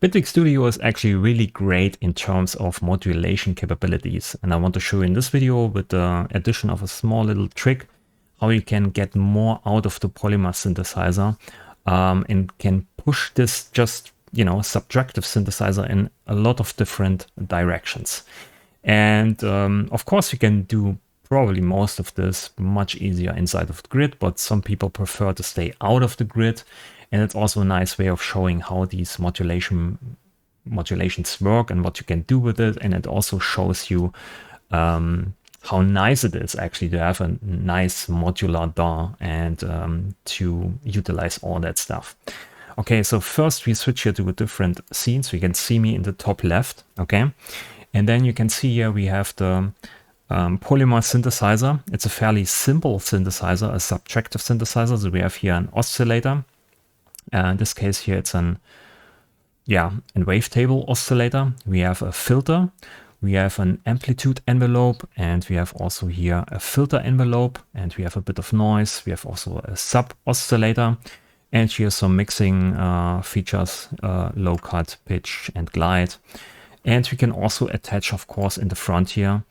Bitwig Studio is actually really great in terms of modulation capabilities. And I want to show you in this video with the addition of a small little trick, how you can get more out of the Polymer synthesizer and can push this just, subtractive synthesizer in a lot of different directions. And of course, you can do probably most of this much easier inside of the grid, but some people prefer to stay out of the grid. And it's also a nice way of showing how these modulations work and what you can do with it. And it also shows you how nice it is actually to have a nice modular DAW and to utilize all that stuff. Okay, so first we switch here to a different scene. So you can see me in the top left, okay? And then you can see here we have the Polymer synthesizer. It's a fairly simple synthesizer, a subtractive synthesizer. So we have here an oscillator. In this case here, it's a wavetable oscillator. We have a filter, we have an amplitude envelope, and we have also here a filter envelope, and we have a bit of noise. We have also a sub oscillator, and here some mixing features, low cut, pitch, and glide. And we can also attach, of course, in the front here,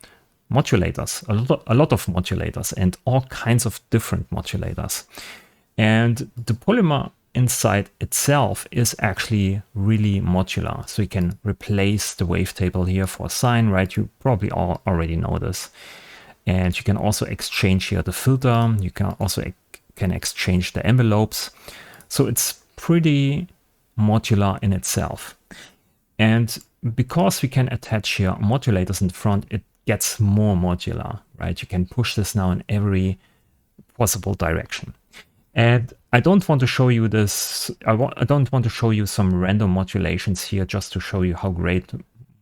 modulators, a lot of modulators, and all kinds of different modulators. And the Polymer inside itself is actually really modular. So you can replace the wavetable here for a sine, right? You probably all already know this. And you can also exchange here the filter. You can also exchange the envelopes. So it's pretty modular in itself. And because we can attach here modulators in the front, it gets more modular, right? You can push this now in every possible direction. And I don't want to show you this. I don't want to show you some random modulations here just to show you how great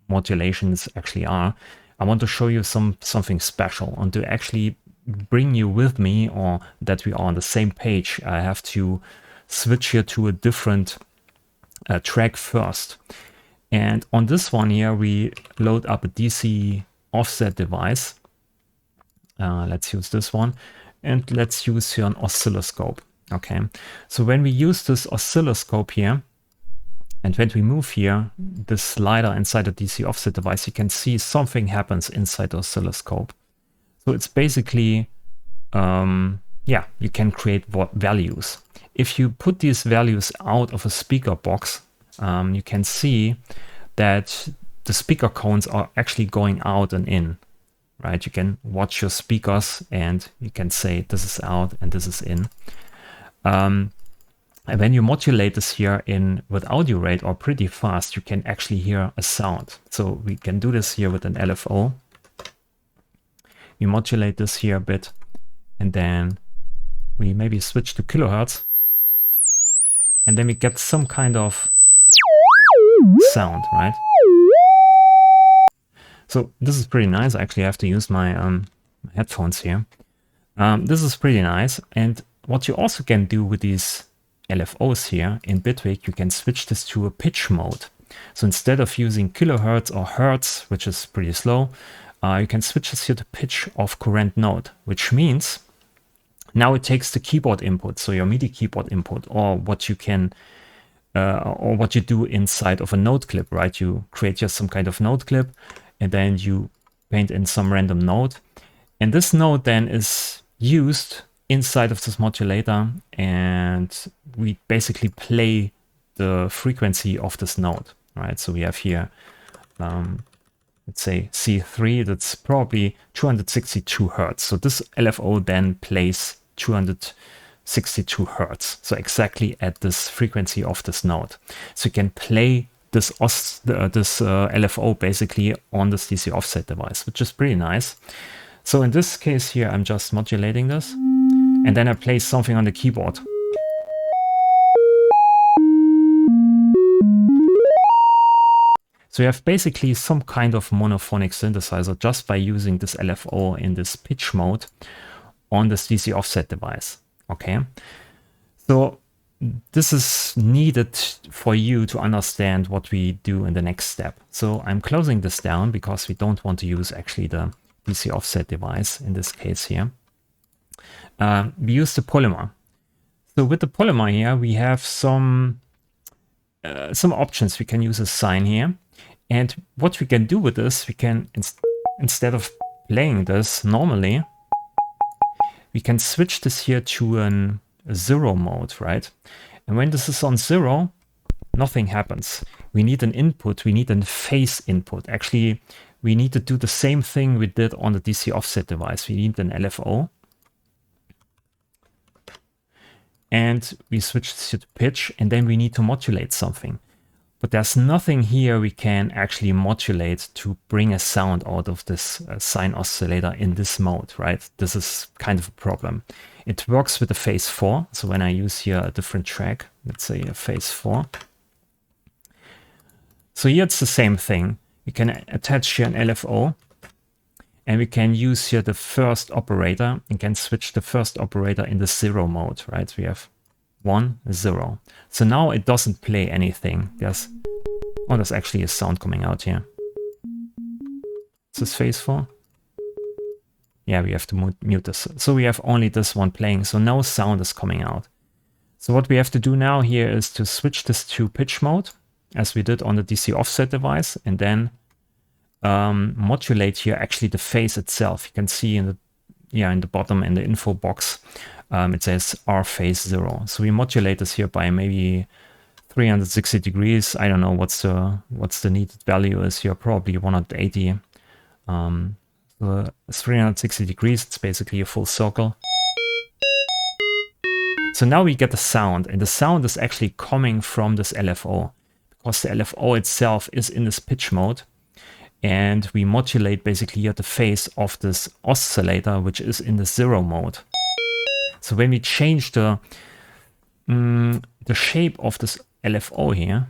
modulations actually are. I want to show you something special, and to actually bring you with me, or that we are on the same page, I have to switch here to a different track first. And on this one here, we load up a DC offset device. Let's use this one. And let's use here an oscilloscope. Okay, so when we use this oscilloscope here, and when we move here, the slider inside the DC offset device, you can see something happens inside the oscilloscope. So it's basically, you can create values. If you put these values out of a speaker box, you can see that the speaker cones are actually going out and in. Right, you can watch your speakers and you can say this is out and this is in. And when you modulate this here with audio rate or pretty fast, you can actually hear a sound. So we can do this here with an LFO. We modulate this here a bit, and then we maybe switch to kilohertz, and then we get some kind of sound, right? So this is pretty nice. I actually have to use my headphones here. This is pretty nice. And what you also can do with these LFOs here in Bitwig, you can switch this to a pitch mode. So instead of using kilohertz or hertz, which is pretty slow, you can switch this here to pitch of current note, which means now it takes the keyboard input, so your MIDI keyboard input, or what you can or what you do inside of a note clip, right? You create just some kind of note clip, and then you paint in some random note. And this note then is used inside of this modulator, and we basically play the frequency of this note, right? So we have here, let's say C3, that's probably 262 Hertz. So this LFO then plays 262 Hertz. So exactly at this frequency of this note. So you can play this LFO basically on this DC offset device, which is pretty nice. So in this case here, I'm just modulating this, and then I play something on the keyboard. So you have basically some kind of monophonic synthesizer just by using this LFO in this pitch mode on this DC offset device. Okay, so this is needed for you to understand what we do in the next step. So I'm closing this down because we don't want to use actually the DC offset device in this case here. We use the Polymer. So with the Polymer here, we have some some options. We can use a sine here. And what we can do with this, we can, instead of playing this normally, we can switch this here to a 0 mode, right? And when this is on 0, nothing happens. We need an input, we need a phase input. Actually, we need to do the same thing we did on the DC offset device. We need an LFO. And we switch this to pitch, and then we need to modulate something. But there's nothing here we can actually modulate to bring a sound out of this sine oscillator in this mode, right? This is kind of a problem. It works with the phase 4. So when I use here a different track, let's say a phase 4. So here it's the same thing. We can attach here an LFO, and we can use here the first operator and can switch the first operator in the 0 mode, right? We have 1, 0. So now it doesn't play anything. There's actually a sound coming out here. Is this phase 4? Yeah, we have to mute this. So we have only this one playing, so no sound is coming out. So what we have to do now here is to switch this to pitch mode, as we did on the DC offset device, and then modulate here actually the phase itself. You can see in the bottom in the info box, it says R phase 0. So we modulate this here by maybe 360 degrees. I don't know what's the needed value is here, probably 180. So 360 degrees, it's basically a full circle. So now we get the sound, and the sound is actually coming from this LFO, because the LFO itself is in this pitch mode. And we modulate basically at the phase of this oscillator, which is in the 0 mode. So when we change the shape of this LFO here,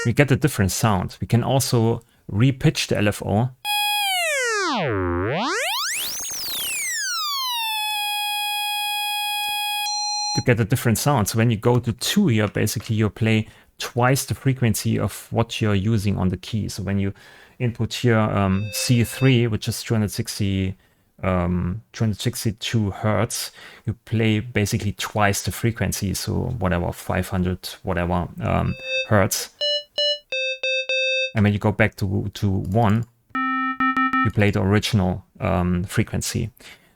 we get a different sound. We can also re-pitch the LFO. To get a different sound. So when you go to 2 here, basically you play twice the frequency of what you're using on the key. So when you input here C3, which is 262 hertz, you play basically twice the frequency. So whatever, 500 whatever hertz. And when you go back to 1, you play the original frequency.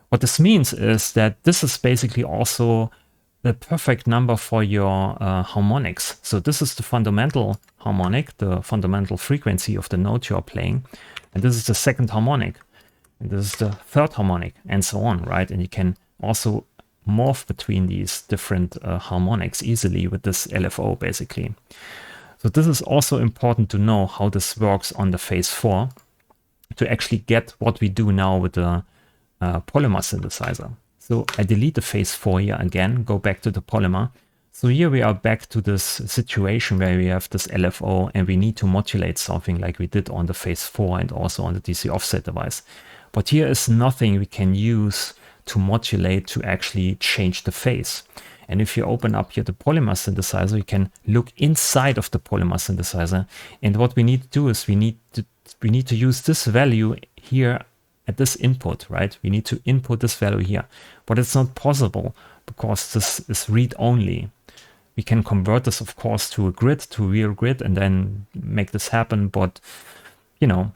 What this means is that this is basically also the perfect number for your harmonics. So this is the fundamental harmonic, the fundamental frequency of the note you're playing. And this is the second harmonic. And this is the third harmonic, and so on, right? And you can also morph between these different harmonics easily with this LFO, basically. So this is also important to know how this works on the phase 4 to actually get what we do now with the Polymer synthesizer. So I delete the phase 4 here again, go back to the Polymer. So here we are back to this situation where we have this LFO and we need to modulate something like we did on the phase 4 and also on the DC offset device. But here is nothing we can use to modulate to actually change the phase. And if you open up here the Polymer synthesizer, you can look inside of the Polymer synthesizer. And what we need to do is we need to use this value here at this input, right? We need to input this value here, but it's not possible because this is read-only. We can convert this, of course, to a grid, to a real grid, and then make this happen. But, you know,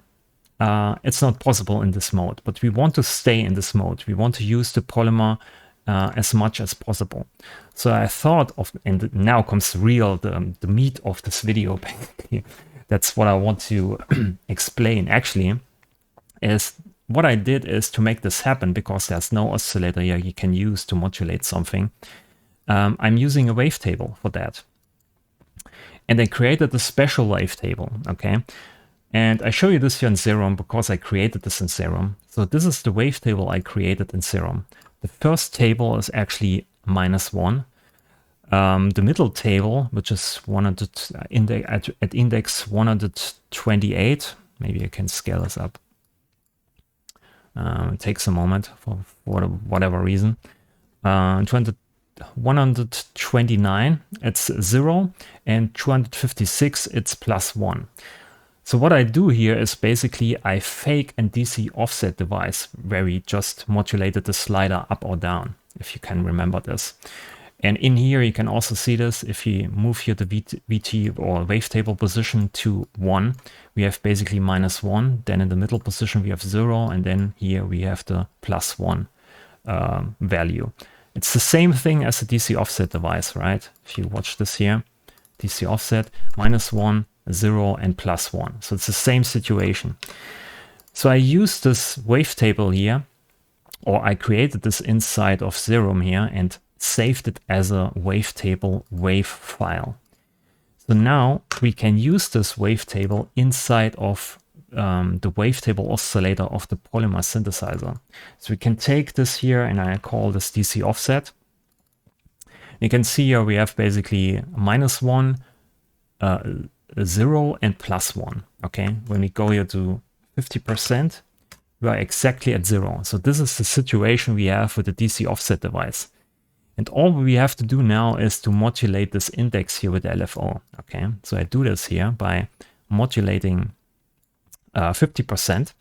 it's not possible in this mode. But we want to stay in this mode. We want to use the Polymer as much as possible. So I thought of, and now comes the meat of this video, basically. That's what I want to explain, actually, is what I did is to make this happen, because there's no oscillator here you can use to modulate something. I'm using a wavetable for that. And I created a special wavetable, okay? And I show you this here in Serum because I created this in Serum. So this is the wavetable I created in Serum. The first table is actually -1. The middle table, which is 100 at index 128, maybe I can scale this up. It takes a moment for whatever reason. 129, it's 0, and 256, it's +1. So what I do here is basically I fake a DC offset device where we just modulated the slider up or down, if you can remember this. And in here, you can also see this. If you move here the VT or wavetable position to 1, we have basically -1. Then in the middle position, we have 0. And then here we have the +1 value. It's the same thing as a DC offset device, right? If you watch this here, DC offset, -1, 0, and +1. So it's the same situation. So I use this wavetable here, or I created this inside of Serum here and saved it as a wavetable wave file. So now we can use this wavetable inside of the wavetable oscillator of the Polymer synthesizer. So we can take this here and I call this DC offset. You can see here we have basically -1, 0, and +1. Okay, when we go here to 50%, we are exactly at 0. So this is the situation we have with the DC offset device. And all we have to do now is to modulate this index here with the LFO. Okay, so I do this here by modulating 50%.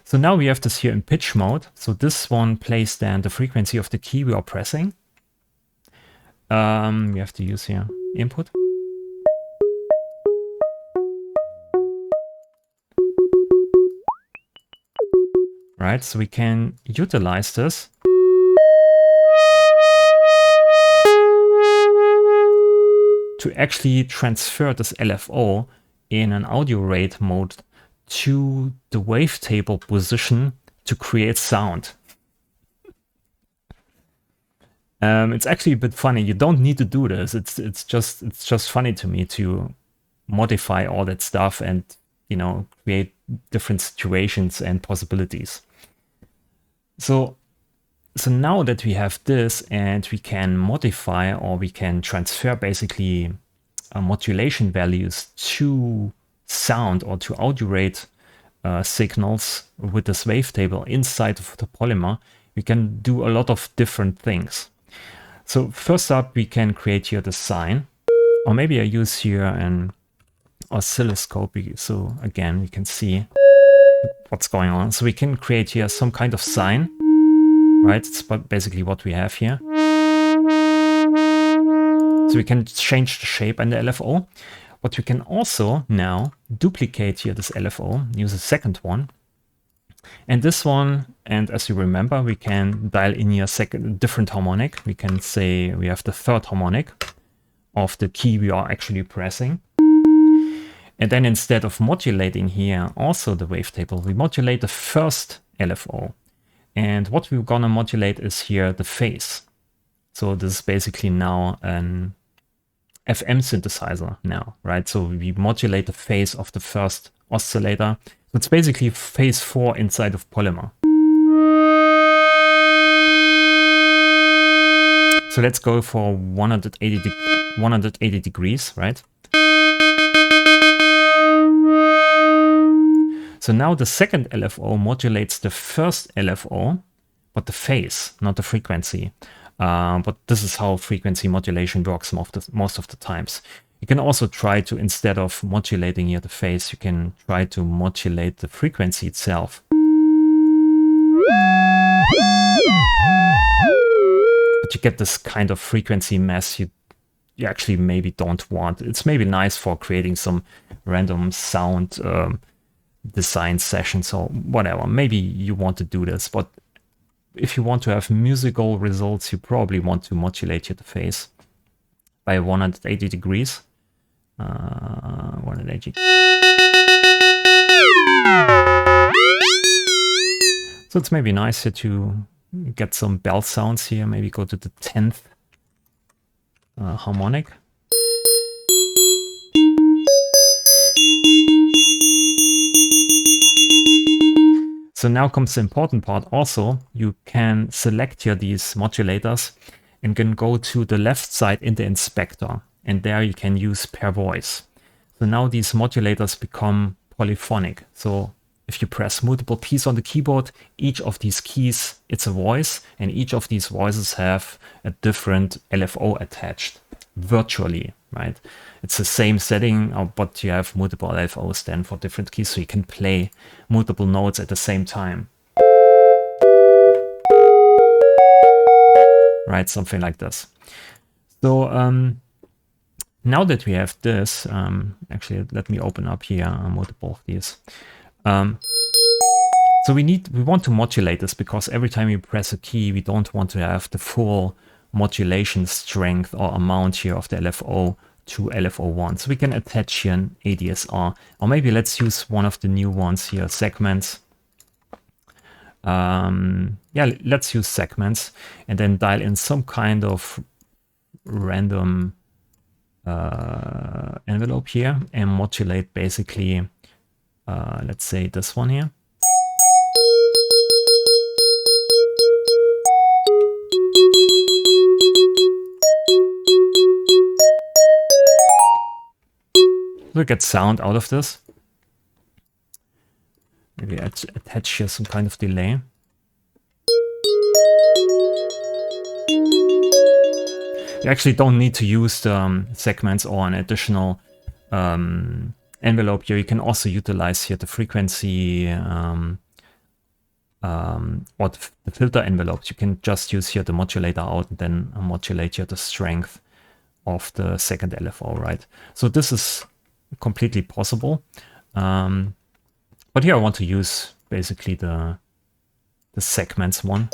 So now we have this here in pitch mode. So this one plays then the frequency of the key we are pressing. We have to use here input. Right, so we can utilize this to actually transfer this LFO in an audio rate mode to the wavetable position to create sound. It's actually a bit funny. You don't need to do this. It's just funny to me to modify all that stuff and, you know, create different situations and possibilities. So now that we have this and we can modify or we can transfer basically modulation values to sound or to audio rate signals with this wavetable inside of the Polymer, we can do a lot of different things. So first up, we can create here the sine, or maybe I use here an oscilloscope. So again, we can see what's going on. So we can create here some kind of sine. Right, it's basically what we have here. So we can change the shape and the LFO, but we can also now duplicate here this LFO, use a second one, and this one. And as you remember, we can dial in here a different harmonic. We can say we have the third harmonic of the key we are actually pressing. And then instead of modulating here also the wavetable, we modulate the first LFO. And what we're gonna modulate is here the phase. So this is basically now an FM synthesizer now, right? So we modulate the phase of the first oscillator. So it's basically phase 4 inside of Polymer. So let's go for 180 degrees, right? So now the second LFO modulates the first LFO, but the phase, not the frequency. But this is how frequency modulation works most of the times. You can also try to, instead of modulating here the phase, you can try to modulate the frequency itself. But you get this kind of frequency mess you actually maybe don't want. It's maybe nice for creating some random sound design sessions or whatever. Maybe you want to do this, but if you want to have musical results, you probably want to modulate the phase by 180 degrees. 180. So it's maybe nice here to get some bell sounds here. Maybe go to the 10th harmonic. So now comes the important part also. You can select here these modulators and can go to the left side in the inspector. And there you can use per voice. So now these modulators become polyphonic. So if you press multiple keys on the keyboard, each of these keys, it's a voice, and each of these voices have a different LFO attached. virtually, right? It's the same setting, but you have multiple LFOs then for different keys, so you can play multiple notes at the same time. Right, something like this. So now that we have this, actually, let me open up here multiple of these. So we want to modulate this, because every time you press a key, we don't want to have the full modulation strength or amount here of the LFO to LFO1. So we can attach here an ADSR, or maybe let's use one of the new ones here, segments. Yeah, let's use segments and then dial in some kind of random envelope here and modulate basically, let's say this one here. Look at sound out of this. Maybe attach here some kind of delay. You actually don't need to use the segments or an additional envelope here. You can also utilize here the frequency or the filter envelopes. You can just use here the modulator out and then modulate here the strength of the second LFO, right? So this is completely possible. But here I want to use basically the segments one.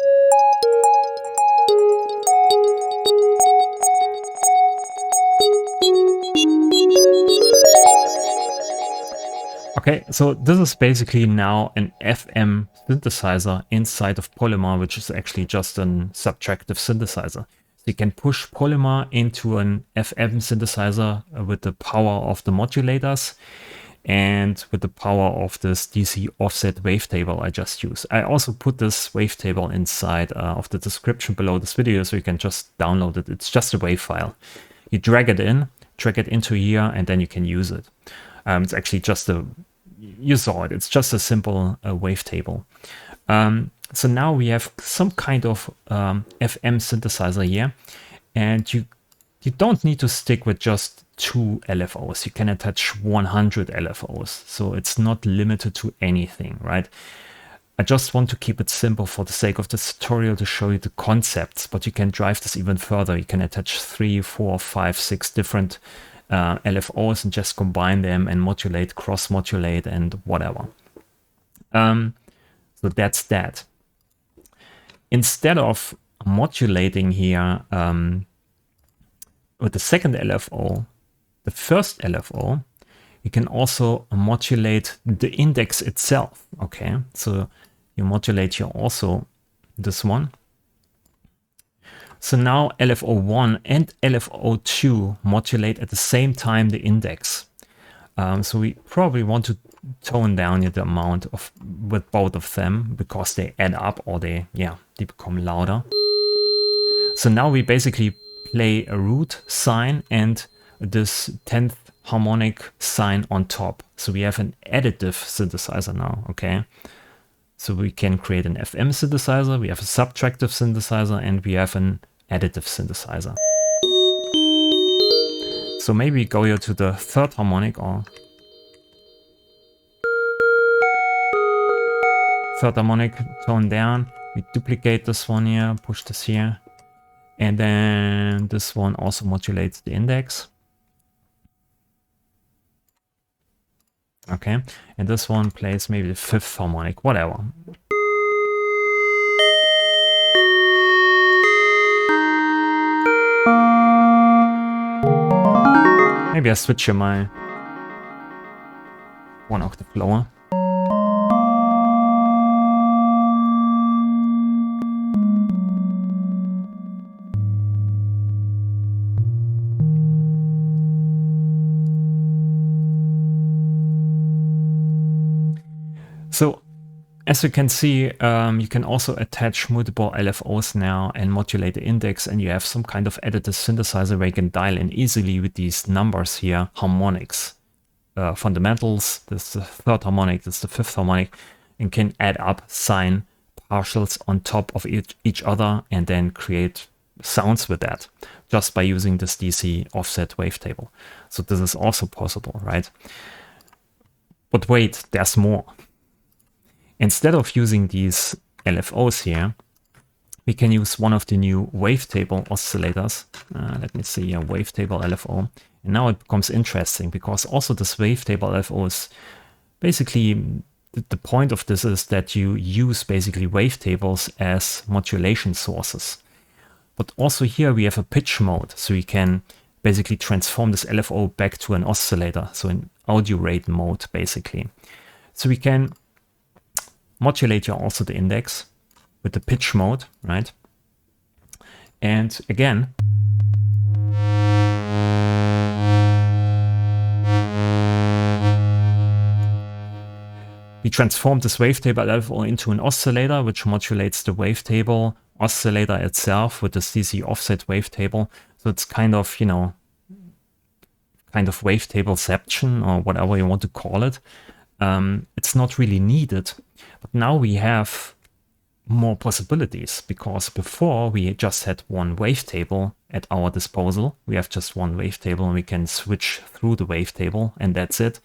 Okay, so this is basically now an FM synthesizer inside of Polymer, which is actually just a subtractive synthesizer. So you can push Polymer into an FM synthesizer with the power of the modulators and with the power of this DC offset wavetable I just used. I also put this wavetable inside of the description below this video, so you can just download it. It's just a WAV file. You drag it into here, and then you can use it. It's actually just you saw it, it's just a simple wavetable. So now we have some kind of FM synthesizer here, and you don't need to stick with just 2 LFOs. You can attach 100 LFOs, so it's not limited to anything, right? I just want to keep it simple for the sake of this tutorial to show you the concepts, but you can drive this even further. You can attach 3, 4, 5, 6 different LFOs and just combine them and modulate, cross-modulate, and whatever. So that's that. Instead of modulating here with the second LFO, the first LFO, you can also modulate the index itself. Okay, so you modulate here also this one. So now LFO1 and LFO2 modulate at the same time the index. So we probably want to tone down the amount of with both of them, because they add up, or they become louder. So now we basically play a root sign and this 10th harmonic sign on top. So we have an additive synthesizer now, okay? So we can create an FM synthesizer, we have a subtractive synthesizer, and we have an additive synthesizer. So maybe go here to the 3rd harmonic, or 3rd harmonic, tone down. We duplicate this one here, push this here. And then this one also modulates the index. Okay, and this one plays maybe the 5th harmonic, whatever. Maybe I switch here my 1 octave lower. So as you can see, you can also attach multiple LFOs now and modulate the index, and you have some kind of additive synthesizer where you can dial in easily with these numbers here, harmonics, fundamentals. This is the 3rd harmonic, this is the 5th harmonic, and can add up sine partials on top of each other and then create sounds with that just by using this DC offset wavetable. So this is also possible, right? But wait, there's more. Instead of using these LFOs here, we can use one of the new wavetable oscillators. Let me see, a wavetable LFO. And now it becomes interesting because also this wavetable LFO is basically, the point of this is that you use basically wavetables as modulation sources. But also here we have a pitch mode, so you can basically transform this LFO back to an oscillator, so an audio rate mode basically. So we can modulate here also the index with the pitch mode, right? And again, we transform this wavetable LFO into an oscillator, which modulates the wavetable oscillator itself with this DC offset wavetable. So it's kind of, you know, kind of wavetableception or whatever you want to call it. It's not really needed, but now we have more possibilities because before we just had one wavetable at our disposal. We have just one wavetable and we can switch through the wavetable and that's it.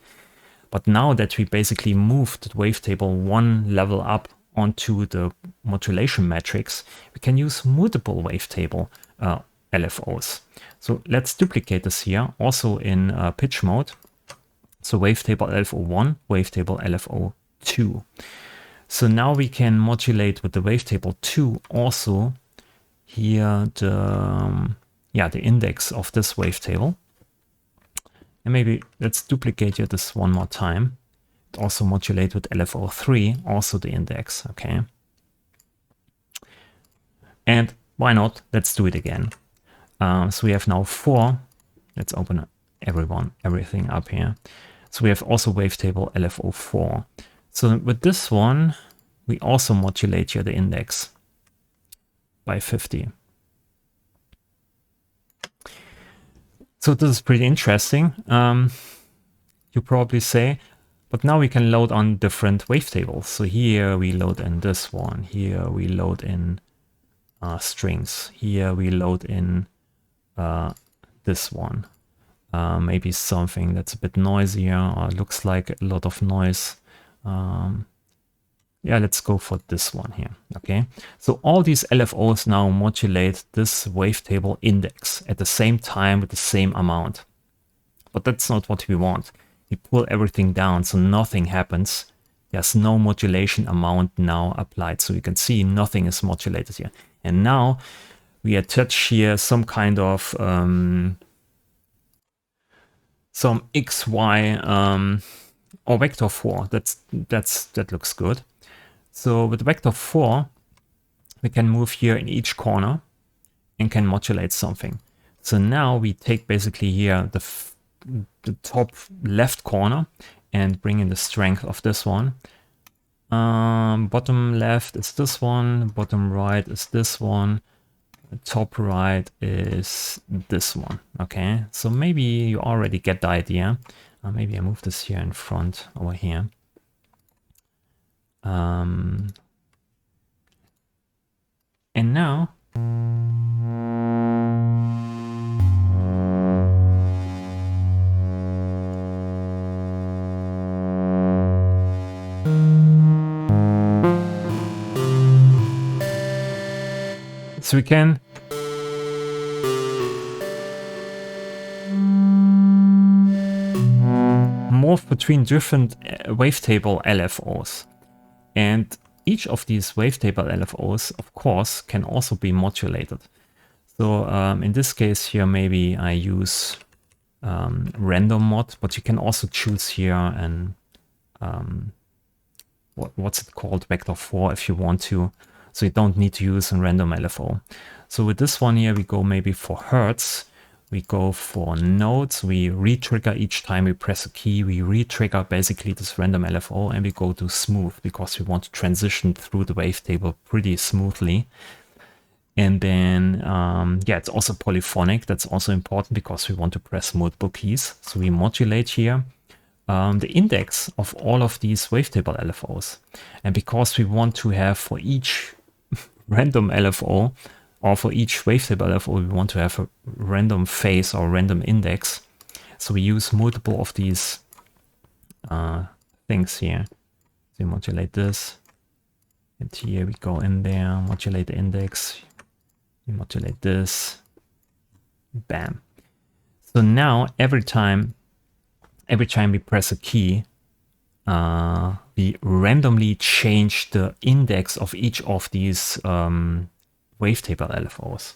But now that we basically moved the wavetable one level up onto the modulation matrix, we can use multiple wavetable LFOs. So let's duplicate this here also in pitch mode. So wavetable LFO1, wavetable LFO2. So now we can modulate with the wavetable 2 also here the index of this wavetable. And maybe let's duplicate here this one more time. Also modulate with LFO3, also the index, okay? And why not? Let's do it again. So we have now 4. Let's open everything up here. So we have also wavetable LFO4. So with this one, we also modulate here the index by 50. So this is pretty interesting, you probably say, but now we can load on different wavetables. So here we load in this one, here we load in strings, here we load in this one. Maybe something that's a bit noisier or looks like a lot of noise. Yeah, let's go for this one here, okay? So all these LFOs now modulate this wavetable index at the same time with the same amount. But that's not what we want. We pull everything down so nothing happens. There's no modulation amount now applied. So you can see nothing is modulated here. And now we attach here some kind of some XY or vector 4. That looks good. So with vector 4, we can move here in each corner and can modulate something. So now we take basically here the top left corner and bring in the strength of this one. Bottom left is this one, bottom right is this one, top right is this one. Okay, so maybe you already get the idea. Maybe I move this here in front over here. And now so we can morph between different wavetable LFOs. And each of these wavetable LFOs, of course, can also be modulated. So in this case here, maybe I use random mod, but you can also choose here and what's it called, vector 4 if you want to. So you don't need to use a random LFO. So with this one here, we go maybe for hertz. We go for nodes, we re-trigger each time we press a key, we re-trigger basically this random LFO, and we go to smooth because we want to transition through the wavetable pretty smoothly. And then, yeah, it's also polyphonic. That's also important because we want to press multiple keys. So we modulate here the index of all of these wavetable LFOs. And because we want to have for each random LFO, or for each wavetable LFO, we want to have a random phase or random index. So we use multiple of these things here. So we modulate this, and here we go in there, modulate the index, we modulate this, bam. So now every time we press a key, we randomly change the index of each of these wavetable LFOs.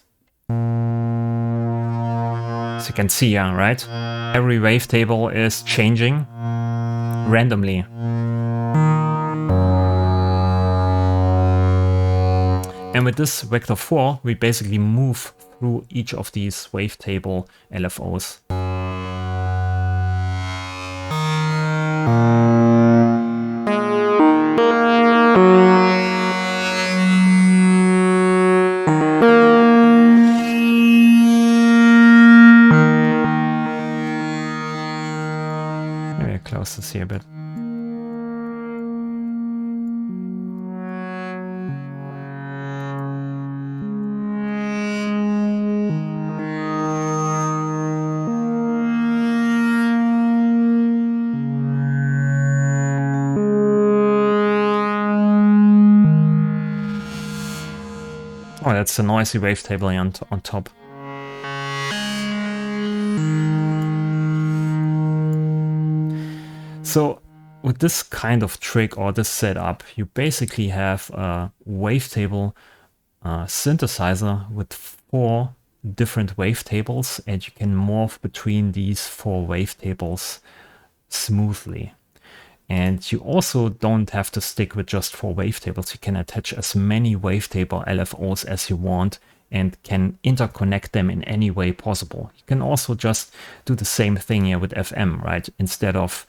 So you can see, yeah, right? Every wavetable is changing randomly. And with this vector 4, we basically move through each of these wavetable LFOs. Maybe I close this here a bit. Oh, that's the noisy wavetable on top. So with this kind of trick or this setup, you basically have a wavetable synthesizer with 4 different wavetables, and you can morph between these 4 wavetables smoothly. And you also don't have to stick with just 4 wavetables. You can attach as many wavetable LFOs as you want and can interconnect them in any way possible. You can also just do the same thing here with FM, right? Instead of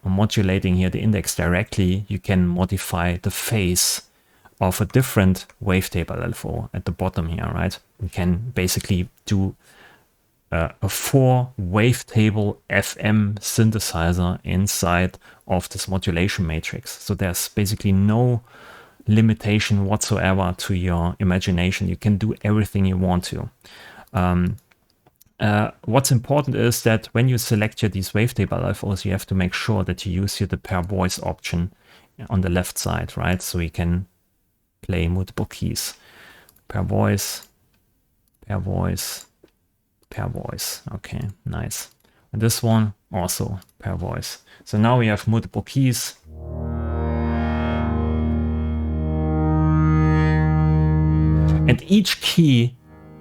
modulating here the index directly, you can modify the phase of a different wavetable LFO at the bottom here, right? You can basically do a 4 wavetable FM synthesizer inside of this modulation matrix. So there's basically no limitation whatsoever to your imagination. You can do everything you want to. What's important is that when you select here these wavetable LFOs, you have to make sure that you use here the per voice option on the left side, right? So you can play multiple keys. Per voice, per voice, per voice. Okay, nice. And this one also per voice. So now we have multiple keys. And each key,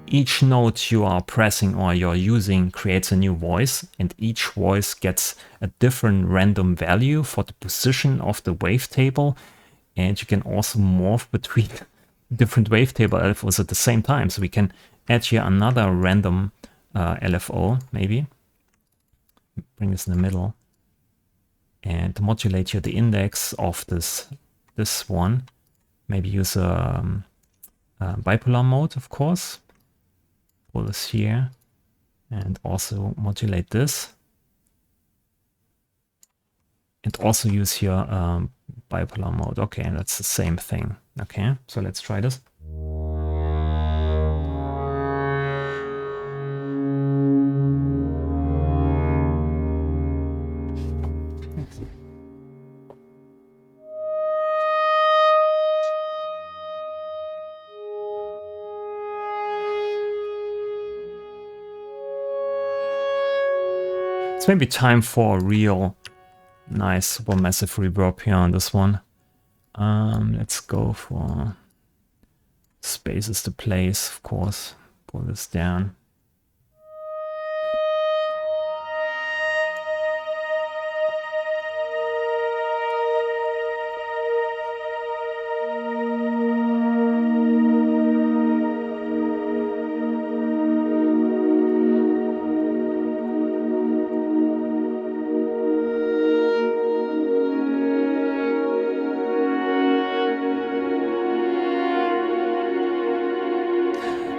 each note you are pressing or you're using creates a new voice, and each voice gets a different random value for the position of the wavetable. And you can also morph between different wavetable LFOs at the same time. So we can add here another random LFO, maybe. Bring this in the middle. And modulate here the index of this one. Maybe use a bipolar mode, of course. Pull this here. And also modulate this. And also use here bipolar mode. Okay, that's the same thing. Okay, so let's try this. It's maybe time for a real nice super massive reverb here on this one. Let's go for space is the place, of course. Pull this down.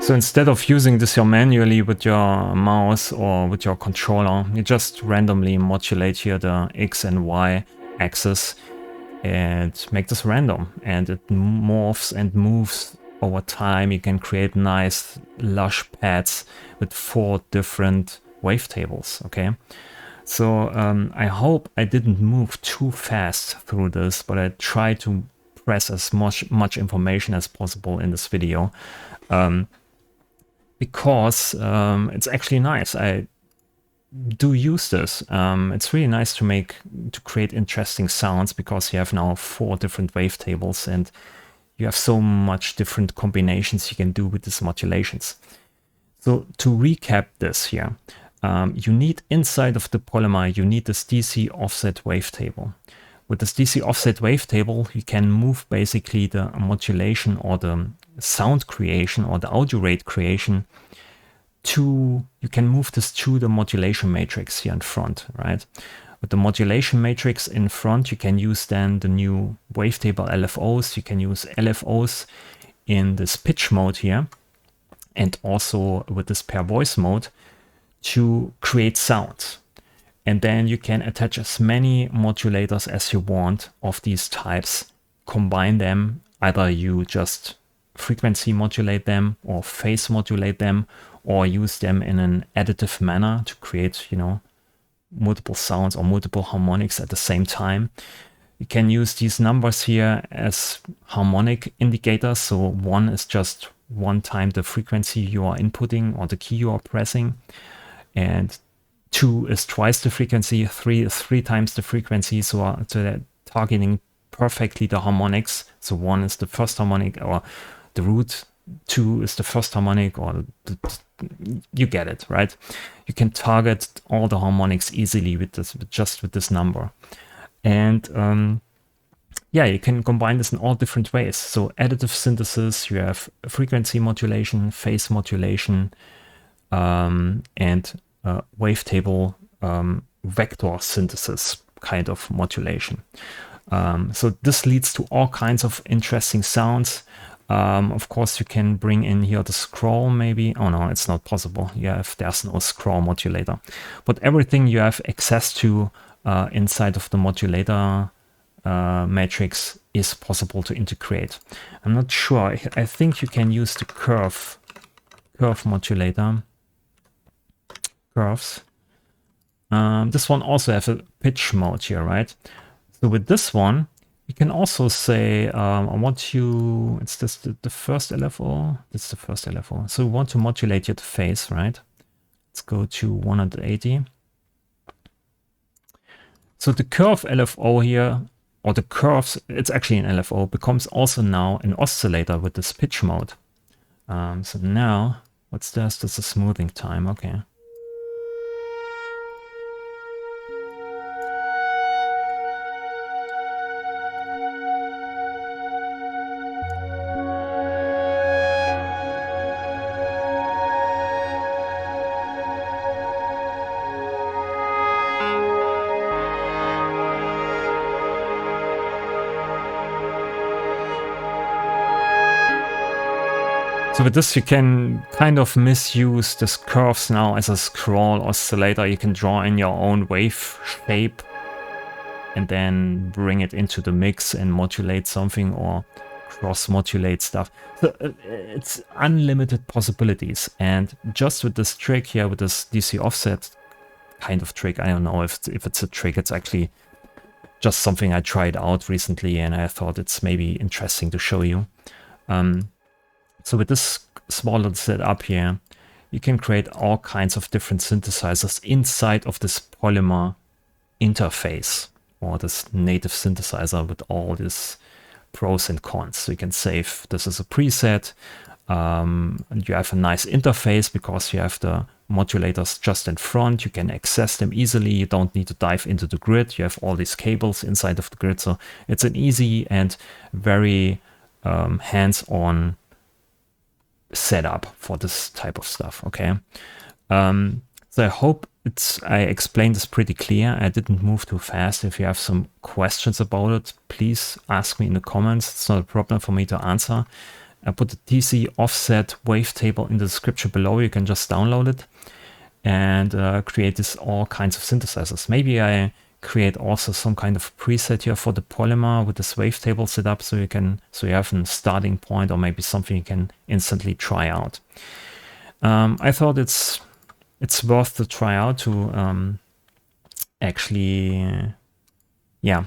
So instead of using this here manually with your mouse or with your controller, you just randomly modulate here the X and Y axis and make this random. And it morphs and moves over time you can create nice lush pads with 4 different wavetables, okay? So I hope I didn't move too fast through this, but I tried to press as much information as possible in this video, because it's actually nice. I do use this. It's really nice to create interesting sounds, because you have now 4 different wavetables and you have so much different combinations you can do with these modulations. So to recap this here, you need inside of the Polymer, you need this DC offset wavetable. With this DC offset wavetable, you can move basically the modulation or the sound creation or the audio rate creation to, you can move this to the modulation matrix here in front, right? With the modulation matrix in front, you can use then the new wavetable LFOs. You can use LFOs in this pitch mode here, and also with this pair voice mode to create sounds. And then you can attach as many modulators as you want of these types, combine them, either you just frequency modulate them or phase modulate them, or use them in an additive manner to create, you know, multiple sounds or multiple harmonics at the same time. You can use these numbers here as harmonic indicators. So 1 is just 1 time the frequency you are inputting or the key you are pressing, and 2 is twice the frequency, 3 is 3 times the frequency, so they're targeting perfectly the harmonics. So 1 is the first harmonic, or the root, 2 is the first harmonic, or you get it, right? You can target all the harmonics easily with this, just with this number. And yeah, you can combine this in all different ways. So additive synthesis, you have frequency modulation, phase modulation, and wavetable vector synthesis kind of modulation. So this leads to all kinds of interesting sounds. Of course, you can bring in here the scroll maybe. Oh no, it's not possible. There's no scroll modulator. But everything you have access to inside of the modulator matrix is possible to integrate. I'm not sure. I think you can use the curve modulator. Curves. This one also has a pitch mode here, right? So with this one, you can also say, I want you, it's just the first LFO. It's the first LFO. So we want to modulate your phase, right? Let's go to 180. So the curve LFO here, or the curves, it's actually an LFO, becomes also now an oscillator with this pitch mode. So now, what's this? This is smoothing time, okay. So with this, you can kind of misuse this curves now as a scroll oscillator. You can draw in your own wave shape and then bring it into the mix and modulate something or cross-modulate stuff. So it's unlimited possibilities. And just with this trick here, with this DC offset kind of trick, I don't know if it's a trick. It's actually just something I tried out recently and I thought it's maybe interesting to show you. So with this small little setup here, you can create all kinds of different synthesizers inside of this Polymer interface, or this native synthesizer with all these pros and cons. So you can save this as a preset. You have a nice interface because you have the modulators just in front. You can access them easily. You don't need to dive into the grid. You have all these cables inside of the grid. So it's an easy and very hands-on setup for this type of stuff. Okay, so I hope I explained this pretty clear. I didn't move too fast. If you have some questions about it, please ask me in the comments. It's not a problem for me to answer. I put the DC offset wavetable in the description below. You can just download it and create this all kinds of synthesizers. Maybe I create also some kind of preset here for the Polymer with this wavetable setup, so you have a starting point or maybe something you can instantly try out. I thought it's worth to try out to actually, yeah,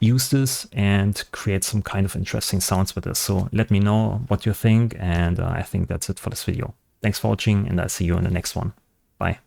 use this and create some kind of interesting sounds with this. So let me know what you think, and I think that's it for this video. Thanks for watching, and I'll see you in the next one. Bye.